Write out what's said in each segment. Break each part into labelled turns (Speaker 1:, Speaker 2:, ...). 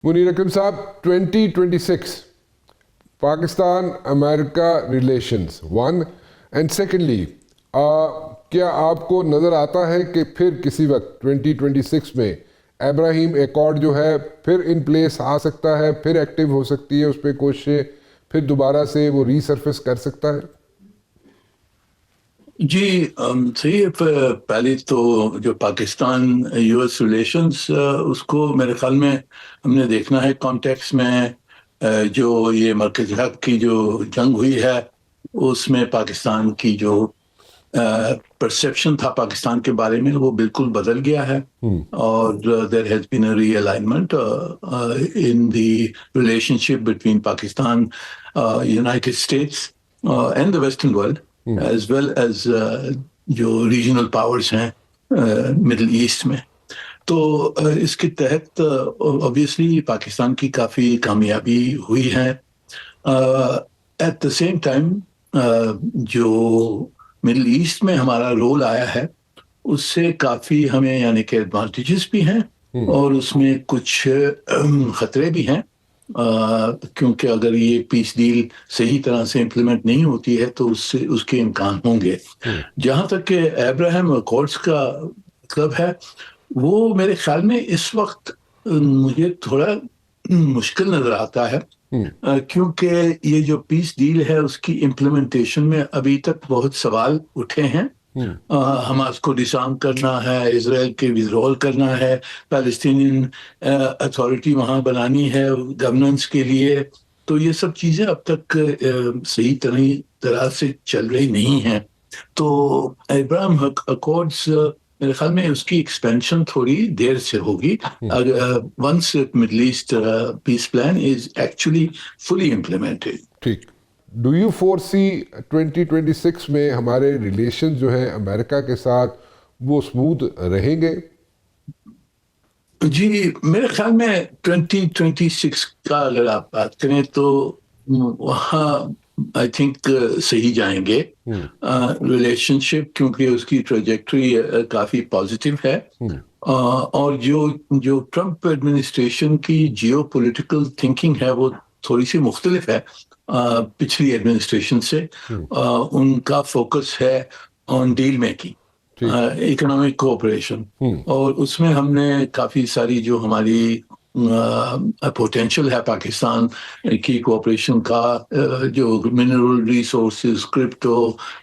Speaker 1: منیر اکرم صاحب، 2026 پاکستان امریکہ relations one and secondly, کیا آپ کو نظر آتا ہے کہ پھر کسی وقت 2026 میں ابراہیم ایکارڈ جو ہے پھر ان پلیس آ سکتا ہے، پھر ایکٹیو ہو سکتی ہے اس پہ کوششیں، پھر دوبارہ سے وہ ری سرفیس کر سکتا ہے؟
Speaker 2: جی صحیح ہے. پہلے تو جو پاکستان یو ایس ریلیشنز اس کو میرے خیال میں ہم نے دیکھنا ہے کانٹیکس میں. جو یہ مرکز حق کی جو جنگ ہوئی ہے اس میں پاکستان کی جو پرسیپشن تھا پاکستان کے بارے میں وہ بالکل بدل گیا ہے، اور there has been a realignment in the relationship between Pakistan, United States and the western world as well as جو ریجنل پاورز ہیں مڈل ایسٹ میں. تو اس کے تحت obviously پاکستان کی کافی کامیابی ہوئی ہے. ایٹ دا سیم ٹائم جو مڈل ایسٹ میں ہمارا رول آیا ہے اس سے کافی ہمیں یعنی کہ ایڈوانٹیجز بھی ہیں اور اس میں کچھ خطرے بھی ہیں، کیونکہ اگر یہ پیس ڈیل صحیح طرح سے امپلیمنٹ نہیں ہوتی ہے تو اس کے امکان ہوں گے. جہاں تک کہ ابراہیم ایکارڈز کا مطلب ہے، وہ میرے خیال میں اس وقت مجھے تھوڑا مشکل نظر آتا ہے، کیونکہ یہ جو پیس ڈیل ہے اس کی امپلیمنٹیشن میں ابھی تک بہت سوال اٹھے ہیں. حماس کو ڈسارم کرنا ہے، اسرائیل کے ودرول کرنا ہے، پیلسٹینین اتھارٹی وہاں بنانی ہے گورننس کے لیے. تو یہ سب چیزیں اب تک صحیح طرح سے چل رہی نہیں ہیں. تو ابراہیم ایکارڈز میرے خیال میں اس کی ایکسپینشن تھوڑی دیر سے ہوگی once Middle East peace plan is actually fully implemented.
Speaker 1: ٹھیک. ڈو یو فور سی 2026 میں ہمارے ریلیشن جو ہیں امریکہ کے ساتھ وہ اسموتھ رہیں گے؟
Speaker 2: جی میرے خیال میں 2026 کا اگر آپ بات کریں تو وہاں آئی تھنک صحیح جائیں گے ریلیشن شپ، کیونکہ اس کی ٹریجیکٹری کافی پازیٹیو ہے. اور جو ٹرمپ ایڈمنسٹریشن کی جیو پولیٹیکل تھنکنگ ہے وہ تھوڑی سی مختلف ہے پچھلی ایڈمنسٹریشن سے. ان کا فوکس ہے آن ڈیل میکنگ، اکنامک کوآپریشن، اور اس میں ہم نے کافی ساری جو ہماری پوٹینشیل ہے پاکستان کی کوآپریشن کا، جو منرل ریسورسز، کرپٹو،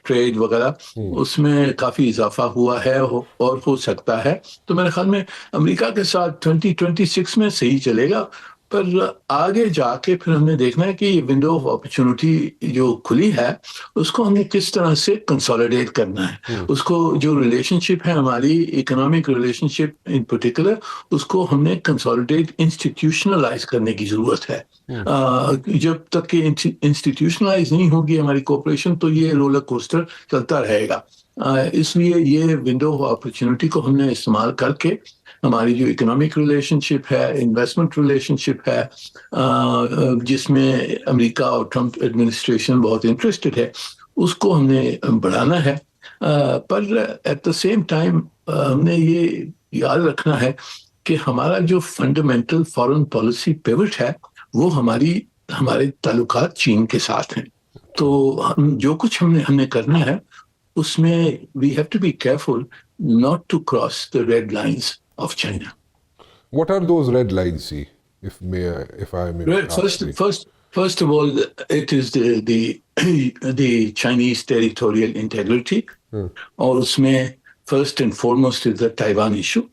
Speaker 2: ٹریڈ وغیرہ، اس میں کافی اضافہ ہوا ہے اور ہو سکتا ہے. تو میرے خیال میں امریکہ کے ساتھ 2026 میں صحیح چلے گا، پر آگے جا کے پھر ہم نے دیکھنا ہے کہ یہ ونڈو آف اپرچونٹی جو کھلی ہے اس کو ہمیں کس طرح سے کنسولیڈیٹ کرنا ہے. اس کو جو ریلیشن شپ ہے ہماری economic relationship in particular, اس کو ہم نے کنسولیڈیٹ انسٹیٹیوشنلائز کرنے کی ضرورت ہے. جب تک کہ انسٹیٹیوشنلائز نہیں ہوگی ہماری کوآپریشن تو یہ رولر کوسٹر چلتا رہے گا. اس لیے یہ ونڈو آف اپرچونٹی کو ہم نے استعمال کر کے ہماری جو اکنامک ریلیشن شپ ہے، انویسٹمنٹ ریلیشن شپ ہے، جس میں امریکہ اور ٹرمپ ایڈمنسٹریشن بہت انٹرسٹڈ ہے، اس کو ہم نے بڑھانا ہے. پر ایٹ دا سیم ٹائم ہم نے یہ یاد رکھنا ہے کہ ہمارا جو فنڈامنٹل فارن پالیسی پیوٹ ہے وہ ہمارے تعلقات چین کے ساتھ ہیں. تو جو کچھ ہم نے کرنا ہے اس میں we have to be careful not to cross the red lines of China.
Speaker 1: What are those red lines, if I may ask you?
Speaker 2: First of all, it is the Chinese territorial integrity. اور اس میں first and foremost is the Taiwan issue.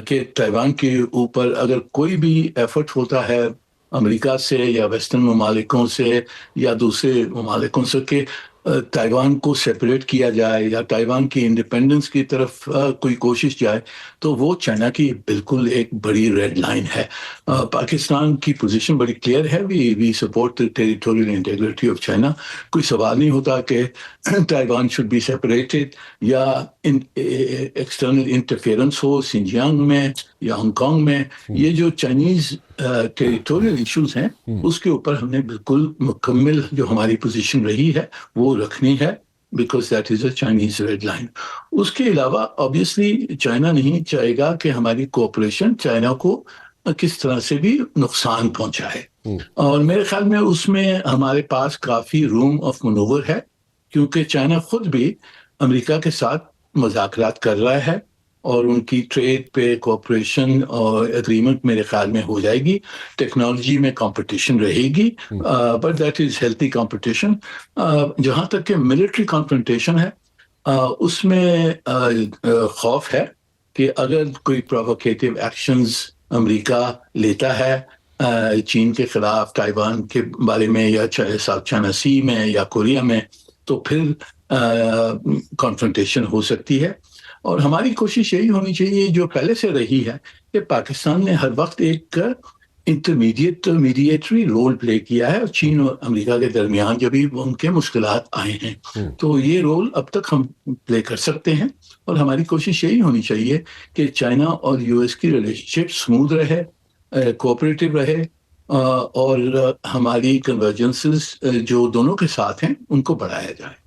Speaker 2: کہ Taiwan کے اوپر اگر کوئی بھی effort ہوتا ہے امریکہ سے یا ویسٹرن ممالکوں سے یا دوسرے ممالکوں سے کہ تائیوان کو سیپریٹ کیا جائے یا تائیوان کی انڈیپینڈنس کی طرف کوئی کوشش جائے، تو وہ چائنا کی بالکل ایک بڑی ریڈ لائن ہے. پاکستان کی پوزیشن بڑی کلیئر ہے، we support the territorial integrity of China. کوئی سوال نہیں ہوتا کہ تائیوان شوڈ بی سیپریٹڈ یا ایکسٹرنل انٹرفیئرنس ہو سنجیانگ میں یا ہانگ کانگ میں. یہ جو چائنیز ٹیریٹوریل ایشوز ہیں اس کے اوپر ہم نے بالکل مکمل جو ہماری پوزیشن رہی ہے وہ رکھنی ہے، because that is a Chinese red line. اس کے علاوہ obviously چائنا نہیں چاہے گا کہ ہماری کوآپریشن چائنا کو کس طرح سے بھی نقصان پہنچا ہے. اور میرے خیال میں اس میں ہمارے پاس کافی روم آف منور ہے، کیونکہ چائنا خود بھی امریکہ کے ساتھ مذاکرات کر رہا ہے، اور ان کی ٹریڈ پہ کوآپریشن اور اگریمنٹ میرے خیال میں ہو جائے گی. ٹیکنالوجی میں کمپٹیشن رہے گی، but that is healthy competition. جہاں تک کہ ملٹری کانفرنٹیشن ہے، اس میں خوف ہے کہ اگر کوئی پرووکیٹو ایکشنز امریکہ لیتا ہے چین کے خلاف، تائیوان کے بارے میں، یا ساؤتھ چائنا سی میں، یا کوریا میں، تو پھر کانفرنٹیشن ہو سکتی ہے. اور ہماری کوشش یہی ہونی چاہیے جو پہلے سے رہی ہے کہ پاکستان نے ہر وقت ایک میڈیٹری رول پلے کیا ہے، اور چین اور امریکہ کے درمیان جب بھی ان کے مشکلات آئے ہیں، تو یہ رول اب تک ہم پلے کر سکتے ہیں. اور ہماری کوشش یہی ہونی چاہیے کہ چائنا اور یو ایس کی ریلیشن شپ اسموتھ رہے، کوآپریٹو رہے، اور ہماری کنورجنسز جو دونوں کے ساتھ ہیں ان کو بڑھایا جائے.